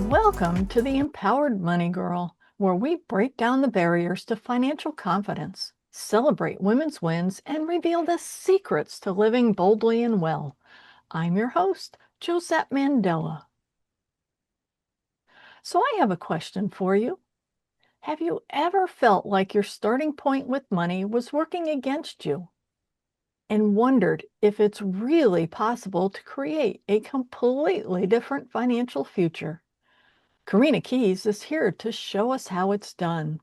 Welcome to the Empowered Money Girl, where we break down the barriers to financial confidence, celebrate women's wins, and reveal the secrets to living boldly and well. I'm your host, Josette Mandela. So I have a question for you. Have you ever felt like your starting point with money was working against you and wondered if it's really possible to create a completely different financial future? Korena Keys is here to show us how it's done.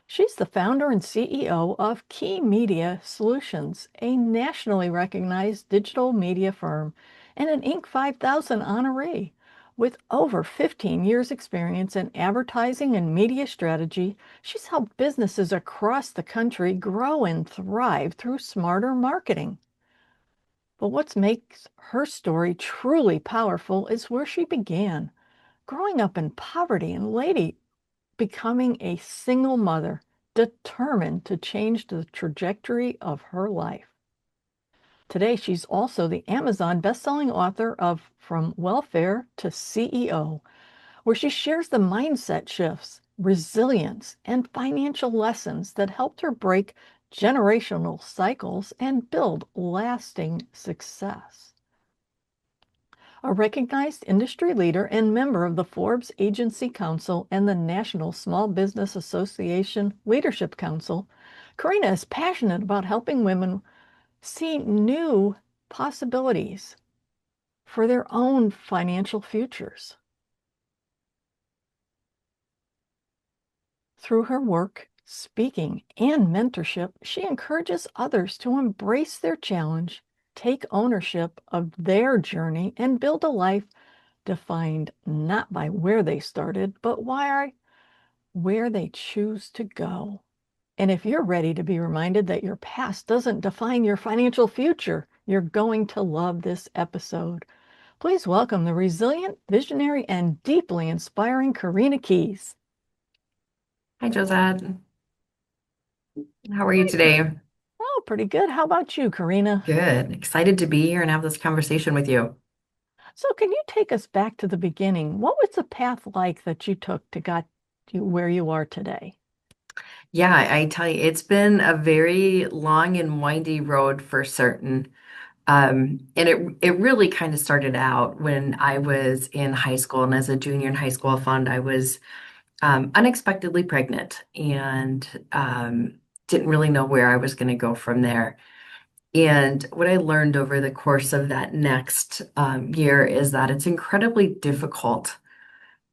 She's the founder and CEO of Key Media Solutions, a nationally recognized digital media firm and an Inc. 5000 honoree. With over 15 years' experience in advertising and media strategy, she's helped businesses across the country grow and thrive through smarter marketing. But what makes her story truly powerful is where she began. Growing up in poverty and later becoming a single mother, determined to change the trajectory of her life. Today, she's also the Amazon bestselling author of From Welfare to CEO, where she shares the mindset shifts, resilience, and financial lessons that helped her break generational cycles and build lasting success. A recognized industry leader and member of the Forbes Agency Council and the National Small Business Association Leadership Council, Korena is passionate about helping women see new possibilities for their own financial futures. Through her work, speaking, and mentorship, she encourages others to embrace their challenge, take ownership of their journey, and build a life defined not by where they started, but where they choose to go. And if you're ready to be reminded that your past doesn't define your financial future, you're going to love this episode. Please welcome the resilient, visionary, and deeply inspiring Korena Keys. Hi, Josette. How are you Hi, today? Oh, pretty good. How about you, Korena? Good. Excited to be here and have this conversation with you. So can you take us back to the beginning? What was the path like that you took to get you where you are today? Yeah, I tell you, it's been a very long and windy road for certain. And it really kind of started out when I was in high school, and as a junior in high school, I found I was unexpectedly pregnant and didn't really know where I was going to go from there. And what I learned over the course of that next year is that it's incredibly difficult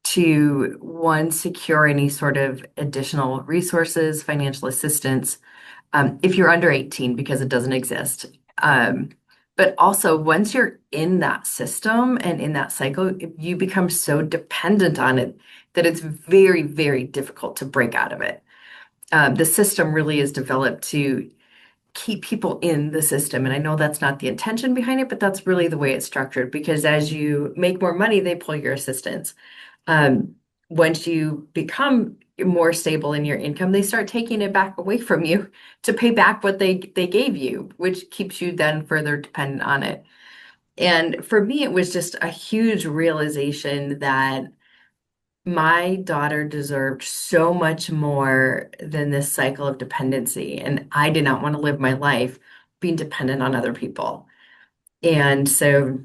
to, one, secure any sort of additional resources, financial assistance, if you're under 18, because it doesn't exist. But also, once you're in that system and in that cycle, you become so dependent on it that it's very, very difficult to break out of it. The system really is developed to keep people in the system. And I know that's not the intention behind it, but that's really the way it's structured because as you make more money, they pull your assistance. Um, Once you become more stable in your income, they start taking it back away from you to pay back what they gave you, which keeps you then further dependent on it. And for me, it was just a huge realization that my daughter deserved so much more than this cycle of dependency. And I did not want to live my life being dependent on other people. And so,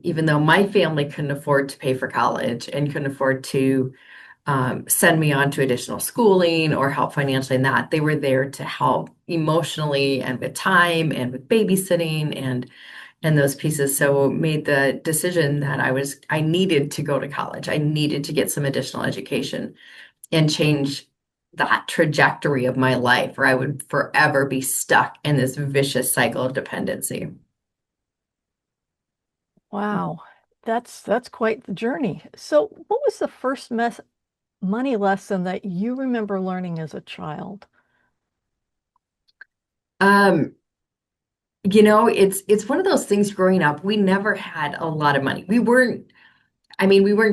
even though my family couldn't afford to pay for college and couldn't afford to send me on to additional schooling or help financially in that, they were there to help emotionally and with time and with babysitting and those pieces. So made the decision that I needed to go to college. I needed to get some additional education and change that trajectory of my life, or I would forever be stuck in this vicious cycle of dependency. Wow, that's quite the journey. So, what was the first money lesson that you remember learning as a child? Um, it's one of those things growing up, we never had a lot of money. We weren't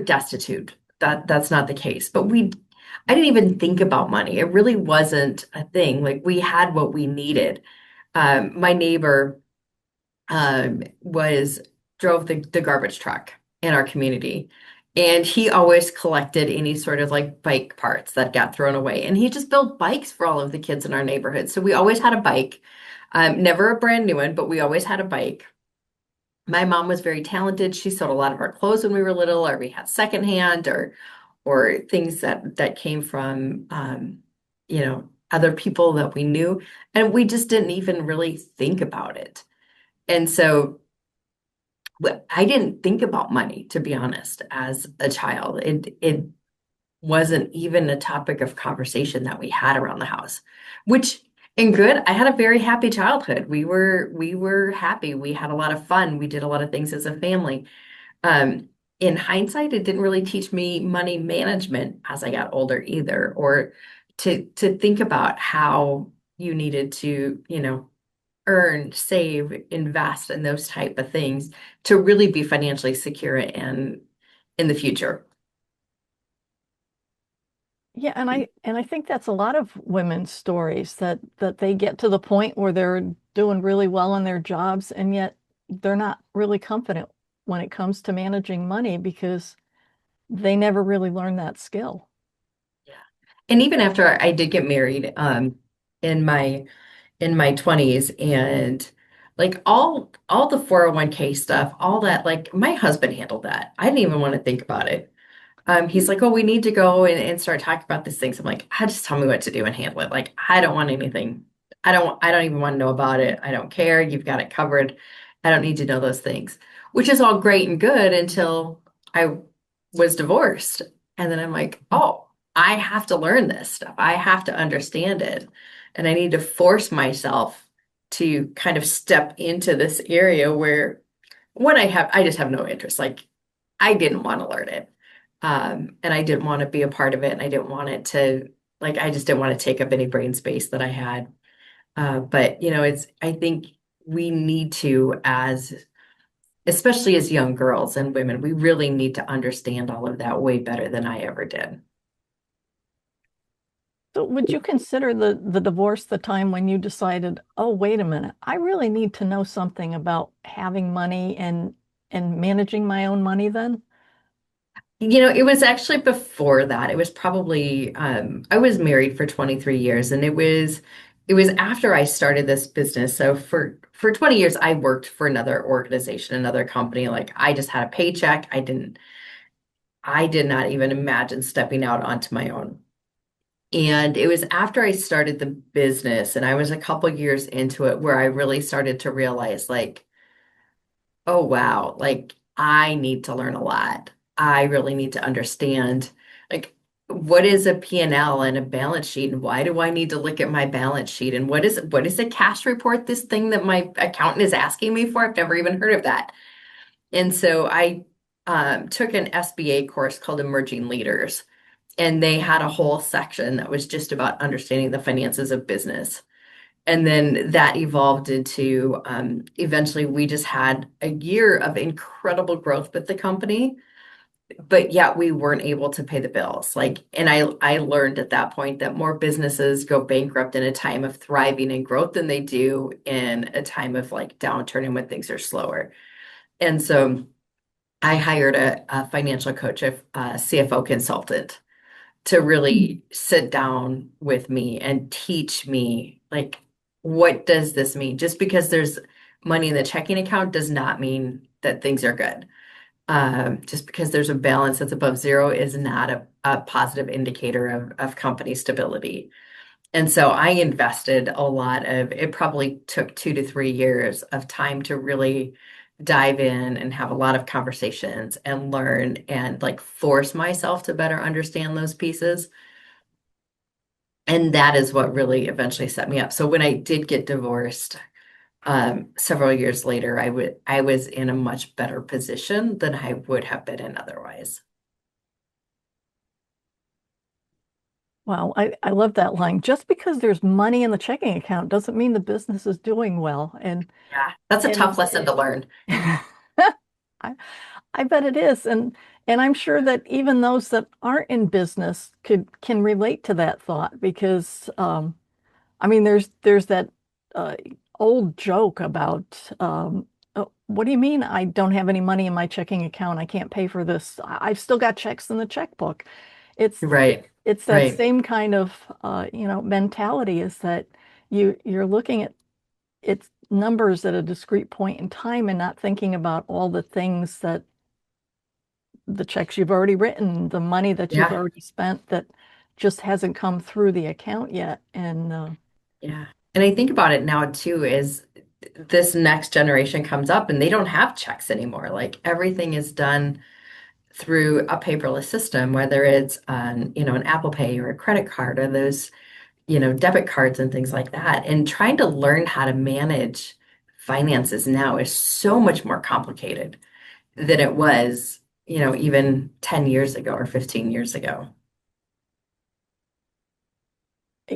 destitute. That's not the case. But I didn't even think about money. It really wasn't a thing. Like we had what we needed. My neighbor was drove the garbage truck in our community. And he always collected any sort of like bike parts that got thrown away. And he just built bikes for all of the kids in our neighborhood. So we always had a bike, never a brand new one, but we always had a bike. My mom was very talented. She sewed a lot of our clothes when we were little, or we had secondhand, or things that came from other people that we knew, and we just didn't even really think about it. And so I didn't think about money, to be honest, as a child. It wasn't even a topic of conversation that we had around the house, which in good, I had a very happy childhood. We were happy. We had a lot of fun. We did a lot of things as a family. Um, in hindsight, it didn't really teach me money management as I got older either, or to think about how you needed to, earn, save, invest, and those type of things to really be financially secure and in the future. Yeah, and I think that's a lot of women's stories that they get to the point where they're doing really well in their jobs, and yet they're not really confident when it comes to managing money because they never really learned that skill. Yeah. And even after I did get married, in my 20s, and like all the 401k stuff, all that, like my husband handled that. I didn't even want to think about it. He's like, oh, we need to go and start talking about these things. I'm like, just tell me what to do and handle it. Like, I don't want anything. I don't even want to know about it. I don't care. You've got it covered. I don't need to know those things, which is all great and good until I was divorced. And then I'm like, oh, I have to learn this stuff. I have to understand it. And I need to force myself to kind of step into this area where I just have no interest. Like, I didn't want to learn it. And I didn't want to be a part of it. And I didn't want it to, like, I just didn't want to take up any brain space that I had. But, I think we need to, especially as young girls and women, we really need to understand all of that way better than I ever did. So would you consider the divorce the time when you decided, oh, wait a minute, I really need to know something about having money and managing my own money then? It was actually before that. It was probably I was married for 23 years, and it was after I started this business. So for 20 years I worked for another organization, another company. Like I just had a paycheck. I did not even imagine stepping out onto my own. And it was after I started the business and I was a couple years into it where I really started to realize like, oh wow, like I need to learn a lot. I really need to understand like what is a P&L and a balance sheet, and why do I need to look at my balance sheet, and what is a cash report, this thing that my accountant is asking me for? I've never even heard of that. And so I took an SBA course called Emerging Leaders, and they had a whole section that was just about understanding the finances of business. And then that evolved into eventually we just had a year of incredible growth with the company, but yet we weren't able to pay the bills. Like, and I learned at that point that more businesses go bankrupt in a time of thriving and growth than they do in a time of like downturn and when things are slower. And so I hired a financial coach, a CFO consultant to really sit down with me and teach me like what does this mean? Just because there's money in the checking account does not mean that things are good. Just because there's a balance that's above zero is not a positive indicator of company stability. And so I invested a lot of, it probably took 2 to 3 years of time to really dive in and have a lot of conversations and learn and like force myself to better understand those pieces. And that is what really eventually set me up. So when I did get divorced, several years later, I was in a much better position than I would have been in otherwise. Wow, I love that line. Just because there's money in the checking account doesn't mean the business is doing well. Yeah, that's a And tough lesson to learn. I, I bet it is. And I'm sure that even those that aren't in business can relate to that thought because I mean there's that uh, old joke about Oh, what do you mean I don't have any money in my checking account? I can't pay for this. I've still got checks in the checkbook. It's Right, it's that right. same kind of mentality is that you're looking at its numbers at a discrete point in time and not thinking about all the things that the checks you've already written, the money that you've Yeah, already spent that just hasn't come through the account yet. And yeah. And I think about it now too, is this next generation comes up and they don't have checks anymore. Like everything is done through a paperless system, whether it's an Apple Pay or a credit card or those, debit cards and things like that. And trying to learn how to manage finances now is so much more complicated than it was, even 10 years ago or 15 years ago.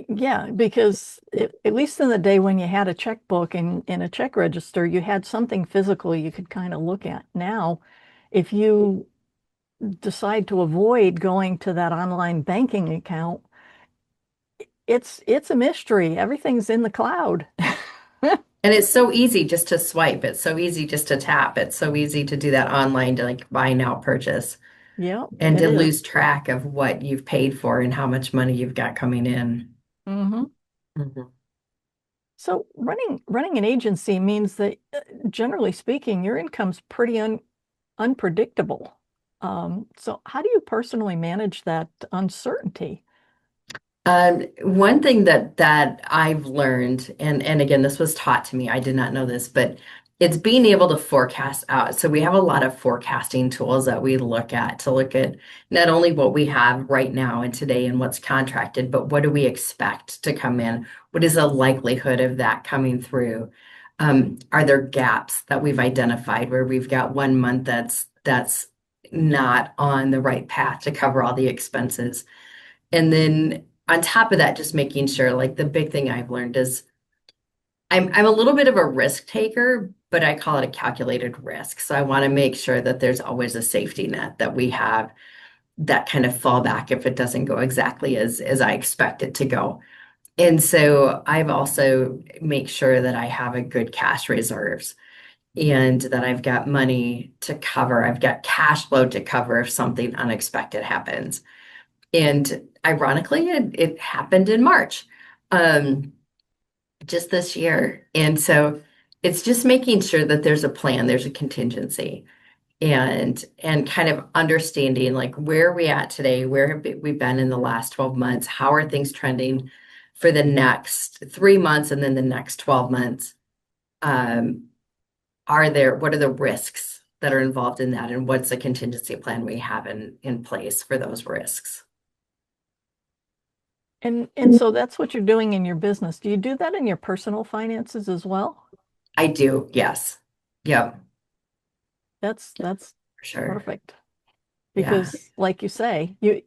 yeah, because at least in the day when you had a checkbook and in a check register, you had something physical you could kind of look at. Now, if you decide to avoid going to that online banking account, it's a mystery. Everything's in the cloud. And it's so easy just to swipe. It's so easy just to tap. It's so easy to do that online to like buy now purchase Yep, and it to is. lose track of what you've paid for and how much money you've got coming in. Hmm. Mhm. So running an agency means that generally speaking, your income's pretty unpredictable. So how do you personally manage that uncertainty? One thing that I've learned, and again, this was taught to me, I did not know this, but it's being able to forecast out. So we have a lot of forecasting tools that we look at to look at not only what we have right now and today and what's contracted, but what do we expect to come in? What is the likelihood of that coming through? Are there gaps that we've identified where we've got 1 month that's not on the right path to cover all the expenses? And then on top of that, just making sure, like the big thing I've learned is I'm a little bit of a risk taker, but I call it a calculated risk. So I want to make sure that there's always a safety net that we have that kind of fallback if it doesn't go exactly as I expect it to go. And so I've also make sure that I have a good cash reserves and that I've got money to cover. I've got cash flow to cover if something unexpected happens. And ironically, it happened in March, um, just this year. And so it's just making sure that there's a plan, there's a contingency, and kind of understanding like where are we at today, where have we been in the last 12 months, how are things trending for the next 3 months and then the next 12 months. Um, what are the risks that are involved in that, and what's the contingency plan we have in place for those risks? And so that's what you're doing in your business. Do you do that in your personal finances as well? I do, yes. Yep, That's for sure. perfect Yeah, because, like you say, you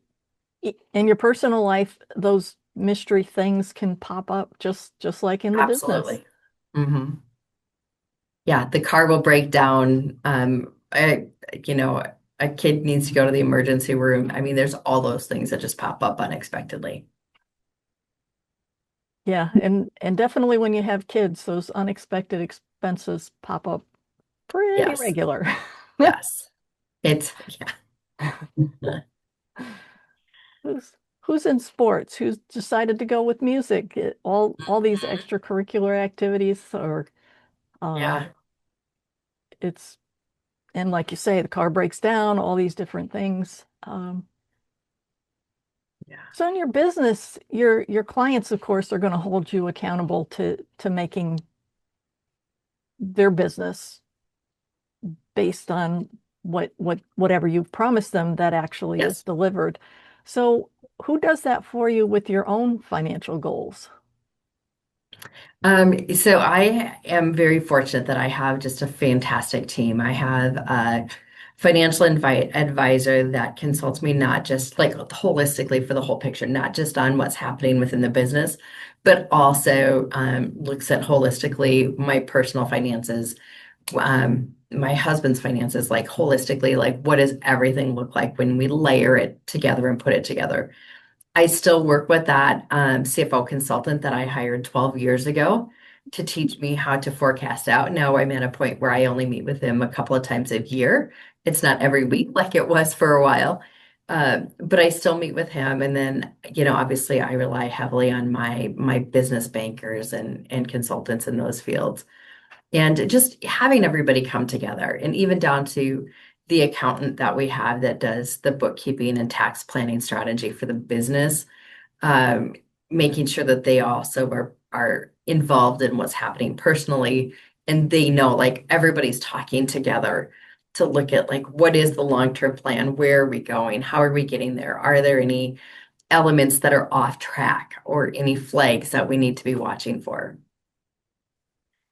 in your personal life, those mystery things can pop up just like in the business. absolutely. Hmm. Yeah, the car will break down. You know, a kid needs to go to the emergency room. I mean, there's all those things that just pop up unexpectedly. Yeah, and definitely when you have kids, those unexpected expenses pop up pretty Yes, regular. yes. It's, yeah. Who's in sports? Who's decided to go with music? All these Mhm. extracurricular activities, or uh, Yeah, it's and like you say, the car breaks down. All these different things. yeah. So in your business, your clients, of course, are going to hold you accountable to making their business based on whatever you've promised them that actually is Yes. delivered. So who does that for you with your own financial goals? So I am very fortunate that I have just a fantastic team. I have a financial advisor that consults me not just like holistically for the whole picture, not just on what's happening within the business, but also looks at holistically my personal finances, my husband's finances, like holistically, like what does everything look like when we layer it together and put it together. I still work with that CFO consultant that I hired 12 years ago to teach me how to forecast out. Now I'm at a point where I only meet with him a couple of times a year. It's not every week like it was for a while. But I still meet with him. And then, obviously I rely heavily on my business bankers and consultants in those fields. And just having everybody come together, and even down to the accountant that we have that does the bookkeeping and tax planning strategy for the business, um, making sure that they also are involved in what's happening personally, and they know like everybody's talking together to look at like what is the long-term plan, where are we going, how are we getting there, are there any elements that are off track or any flags that we need to be watching for.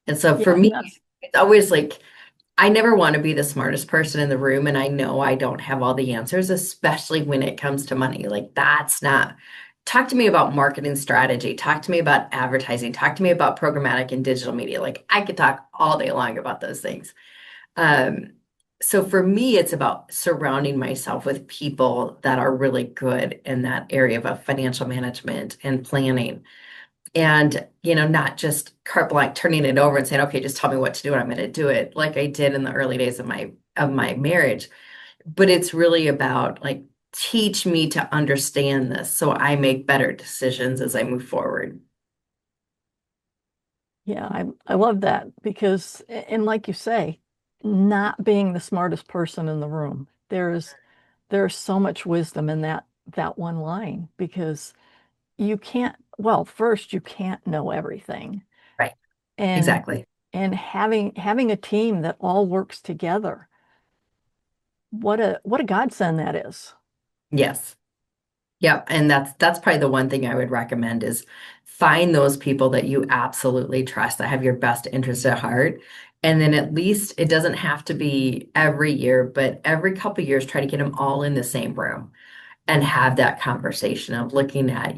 And so for Yeah, me, that's it's always like I never want to be the smartest person in the room, and I know I don't have all the answers, especially when it comes to money. Like, that's not, talk to me about marketing strategy, talk to me about advertising, talk to me about programmatic and digital media. Like, I could talk all day long about those things. Um, so for me, it's about surrounding myself with people that are really good in that area of financial management and planning. And, not just carte blanche turning it over and saying, okay, just tell me what to do and I'm going to do it like I did in the early days of my marriage. But it's really about like teach me to understand this so I make better decisions as I move forward. yeah, I love that because, and like you say, not being the smartest person in the room, there's so much wisdom in that one line because you can't, well, first you can't know everything. Right. And Exactly. and having a team that all works together, what a godsend that is. Yes. Yep. And that's probably the one thing I would recommend is find those people that you absolutely trust that have your best interest at heart. And then at least it doesn't have to be every year, but every couple of years, try to get them all in the same room and have that conversation of looking at,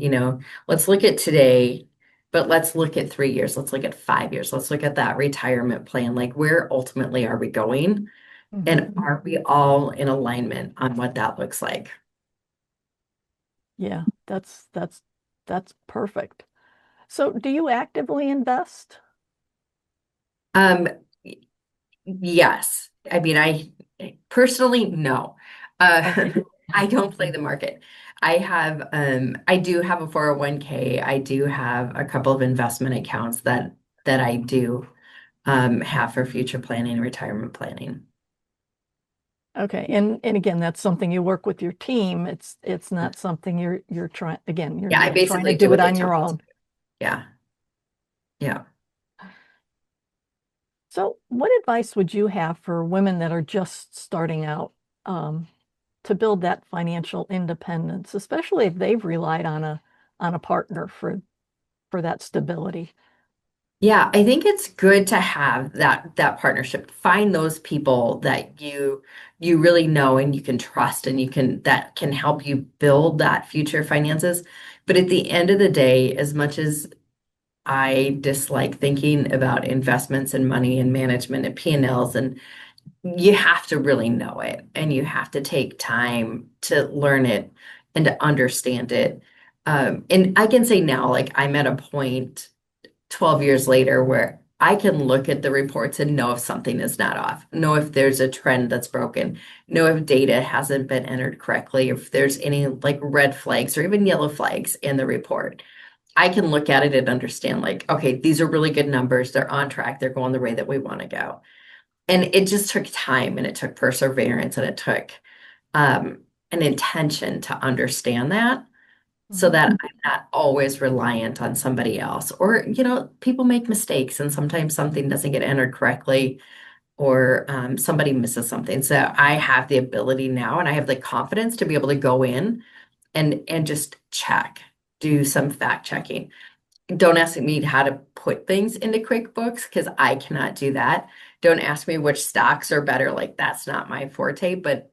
let's look at today, but let's look at 3 years, let's look at 5 years, let's look at that retirement plan. Like, where ultimately are we going? And Mhm. are we all in alignment on what that looks like? Yeah, that's perfect. So, do you actively invest? Um, yes. I mean, I personally, no. Uh, Okay. I don't play the market. I do have a 401k. I do have a couple of investment accounts that I do have for future planning and retirement planning. Okay. And again, that's something you work with your team. It's not something you're trying again, you're Yeah, I not trying to basically do do it what they on tell your me to own. do. Yeah, yeah. So, what advice would you have for women that are just starting out um, to build that financial independence, especially if they've relied on a partner for that stability? Yeah, I think it's good to have that partnership. Find those people that you really know and you can trust and you can that can help you build that future finances. But at the end of the day, as much as I dislike thinking about investments and money and management and P&Ls, and you have to really know it and you have to take time to learn it and to understand it. And I can say now, like I'm at a point 12 years later where I can look at the reports and know if something is not off, know if there's a trend that's broken, know if data hasn't been entered correctly, if there's any like red flags or even yellow flags in the report. I can look at it and understand, like, okay, these are really good numbers. They're on track. They're going the way that we want to go. And it just took time and it took perseverance and it took um, an intention to understand that so Mhm. that I'm not always reliant on somebody else. Or, people make mistakes and sometimes something doesn't get entered correctly or somebody misses something. So I have the ability now and I have the confidence to be able to go in and just check, do some fact checking. Don't ask me how to put things into QuickBooks because I cannot do that. Don't ask me which stocks are better. Like that's not my forte, but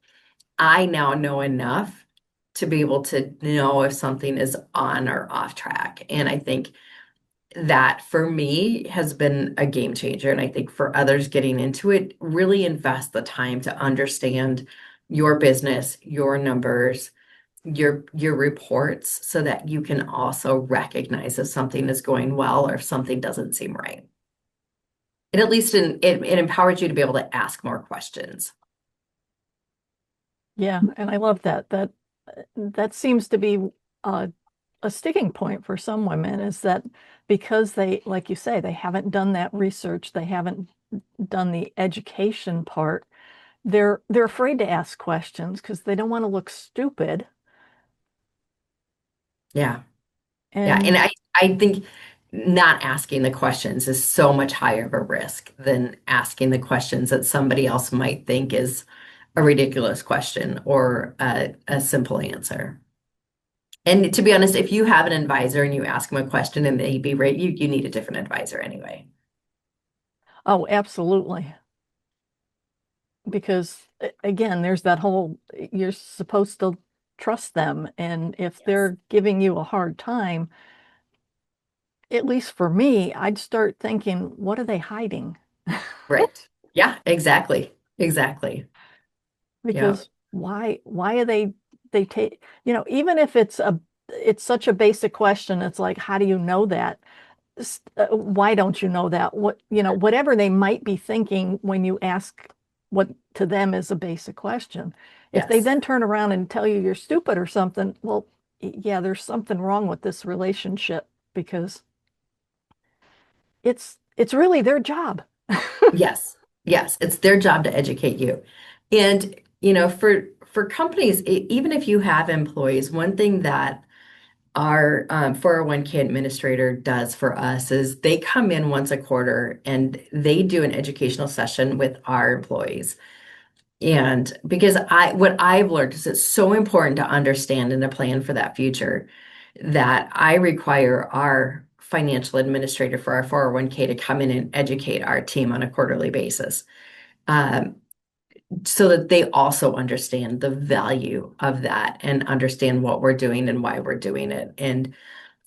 I now know enough to be able to know if something is on or off track. And I think that for me has been a game changer. And I think for others getting into it, really invest the time to understand your business, your numbers, your reports so that you can also recognize if something is going well or if something doesn't seem right. it at least it empowers you to be able to ask more questions. Yeah, and I love that. That seems to be a, a sticking point for some women is that because they, like you say, they haven't done that research, they haven't done the education part, they're afraid to ask questions because they don't want to look stupid. Yeah. Yeah. And And I think not asking the questions is so much higher of a risk than asking the questions that somebody else might think is a ridiculous question or a simple answer. And to be honest, if you have an advisor and you ask them a question and they be right, you need a different advisor anyway. oh, absolutely. Because again, there's that whole you're supposed to trust them. And if Yes. they're giving you a hard time, at least for me, I'd start thinking, what are they hiding? Right. Yeah, exactly. Exactly. Yeah. Because why are they take, even if it's such a basic question, it's like, how do you know that? Why don't you know that? Whatever they might be thinking when you ask what to them is a basic question. If they Yes. then turn around and tell you you're stupid or something, well, yeah, there's something wrong with this relationship because it's really their job. Yes. Yes. It's their job to educate you. And, for companies, even if you have employees, one thing that our 401k administrator does for us is they come in once a quarter and they do an educational session with our employees. And because what I've learned is it's so important to understand and to plan for that future that I require our financial administrator for our 401k to come in and educate our team on a quarterly basis, um, so that they also understand the value of that and understand what we're doing and why we're doing it. And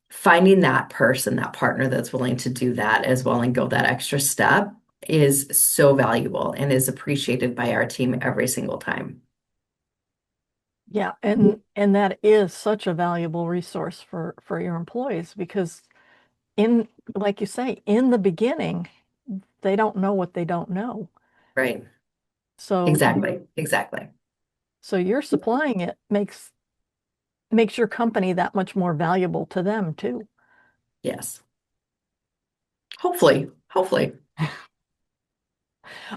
finding that person, that partner that's willing to do that as well and go that extra step is so valuable and is appreciated by our team every single time. Yeah, and that is such a valuable resource for your employees because in like you say, in the beginning, they don't know what they don't know. Right. So Exactly. Exactly. so you're supplying it makes your company that much more valuable to them too. Yes. Hopefully. Hopefully.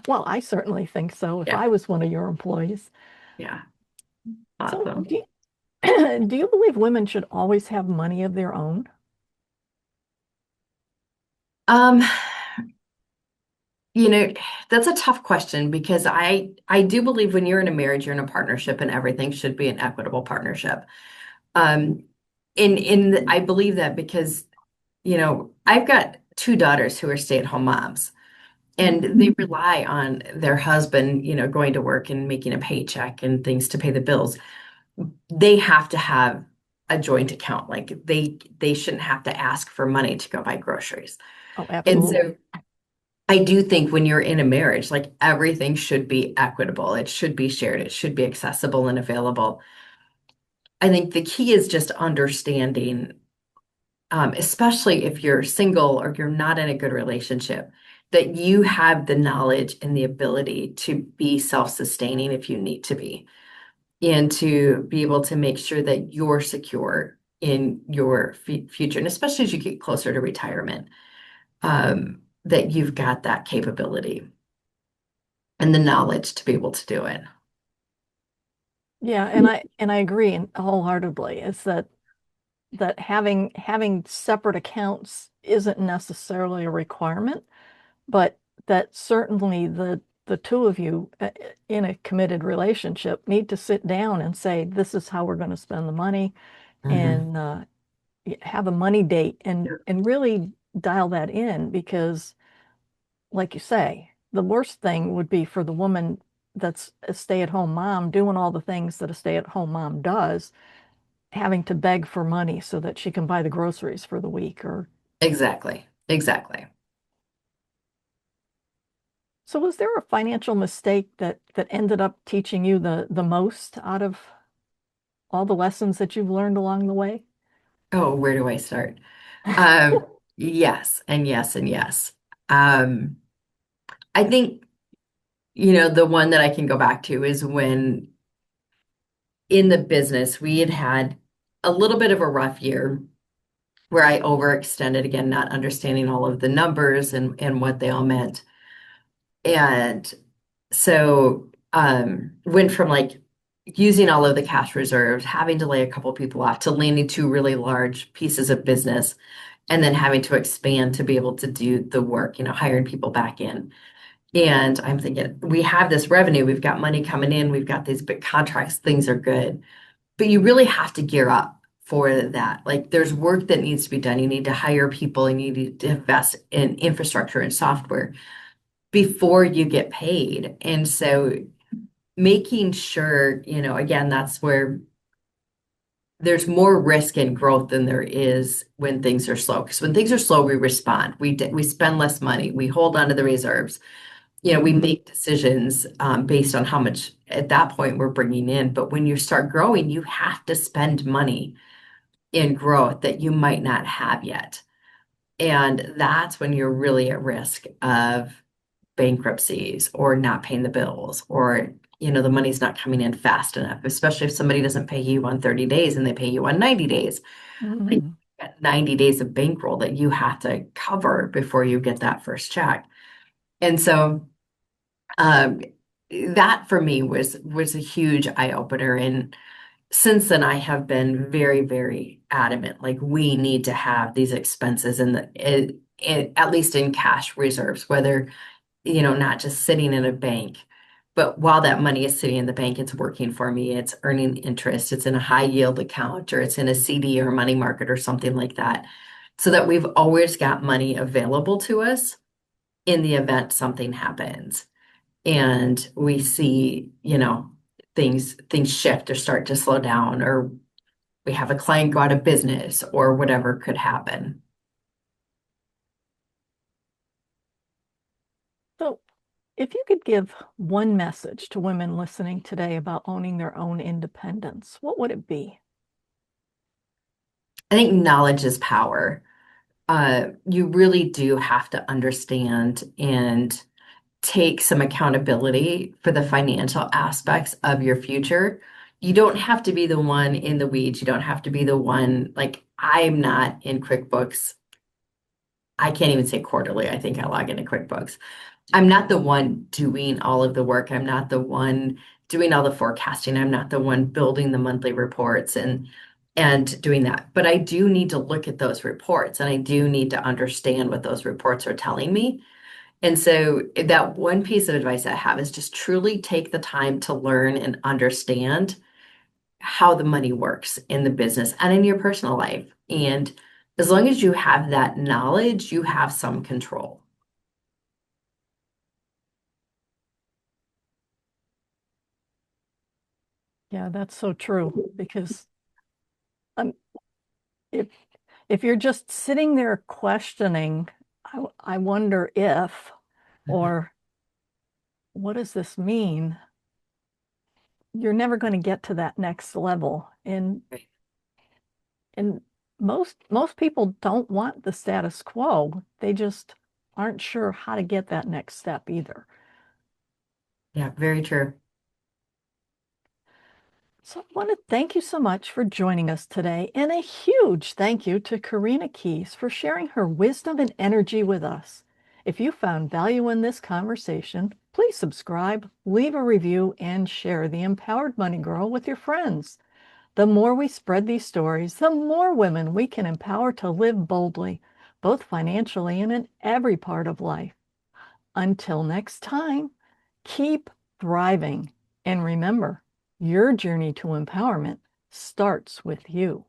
Well, I certainly think so if Yeah. I was one of your employees. Yeah. So Awesome. do you believe women should always have money of their own? Um, you know, that's a tough question because I do believe when you're in a marriage, you're in a partnership and everything should be an equitable partnership. Um, I believe that because, I've got two daughters who are stay-at-home moms. And Mhm. they rely on their husband, going to work and making a paycheck and things to pay the bills. They have to have a joint account. Like they shouldn't have to ask for money to go buy groceries. Oh, And absolutely. so I do think when you're in a marriage, like everything should be equitable. It should be shared. It should be accessible and available. I think the key is just understanding, especially if you're single or you're not in a good relationship, that you have the knowledge and the ability to be self-sustaining if you need to be, and to be able to make sure that you're secure in your future, and especially as you get closer to retirement, that you've got that capability and the knowledge to be able to do it. Yeah, and I agree wholeheartedly is that having separate accounts isn't necessarily a requirement, but that certainly the two of you in a committed relationship need to sit down and say, this is how we're going to spend the money Mhm. and have a money date and really dial that in because, like you say, the worst thing would be for the woman that's a stay-at-home mom doing all the things that a stay-at-home mom does, having to beg for money so that she can buy the groceries for the week or Exactly. Exactly. so was there a financial mistake that ended up teaching you the most out of all the lessons that you've learned along the way? Oh, where do I start? Um, yes, and yes, and yes. Um, I think, the one that I can go back to is when in the business we had had a little bit of a rough year where I overextended again, not understanding all of the numbers and what they all meant. And so went from like using all of the cash reserves, having to lay a couple people off to landing two really large pieces of business and then having to expand to be able to do the work, hiring people back in. And I'm thinking, we have this revenue, we've got money coming in, we've got these big contracts, things are good. But you really have to gear up for that. Like there's work that needs to be done. You need to hire people, you need to invest in infrastructure and software before you get paid. And so making sure, again, that's where there's more risk and growth than there is when things are slow. Because when things are slow, we respond. We spend less money. We hold on to the reserves. We make decisions based on how much at that point we're bringing in. But when you start growing, you have to spend money in growth that you might not have yet. And that's when you're really at risk of bankruptcies or not paying the bills or the money's not coming in fast enough, especially if somebody doesn't pay you on 30 days and they pay you on 90 days. Like, Mm. you've got 90 days of bankroll that you have to cover before you get that first check. And so um, that for me was a huge eye opener. And since then, I have been very, very adamant. Like we need to have these expenses at least in cash reserves, whether not just sitting in a bank. But while that money is sitting in the bank, it's working for me. It's earning interest. It's in a high yield account or it's in a CD or a money market or something like that. So that we've always got money available to us in the event something happens. And we see, things shift or start to slow down, or we have a client go out of business or whatever could happen. So, if you could give one message to women listening today about owning their own independence, what would it be? I think knowledge is power. You really do have to understand and take some accountability for the financial aspects of your future. You don't have to be the one in the weeds. You don't have to be the one, like, I'm not in QuickBooks. I can't even say quarterly. I think I log into QuickBooks. I'm not the one doing all of the work. I'm not the one doing all the forecasting. I'm not the one building the monthly reports and doing that. But I do need to look at those reports and I do need to understand what those reports are telling me. And so that one piece of advice I have is just truly take the time to learn and understand how the money works in the business and in your personal life. And as long as you have that knowledge, you have some control. Yeah, that's so true because um, if if you're just sitting there questioning, I wonder if, Mhm. or what does this mean? You're never going to get to that next level. Right. And most people don't want the status quo. They just aren't sure how to get that next step either. Yeah, very true. So I want to thank you so much for joining us today, and a huge thank you to Korena Keys for sharing her wisdom and energy with us. If you found value in this conversation, please subscribe, leave a review, and share the Empowered Money Girl with your friends. The more we spread these stories, the more women we can empower to live boldly, both financially and in every part of life. Until next time, keep thriving. And remember, your journey to empowerment starts with you.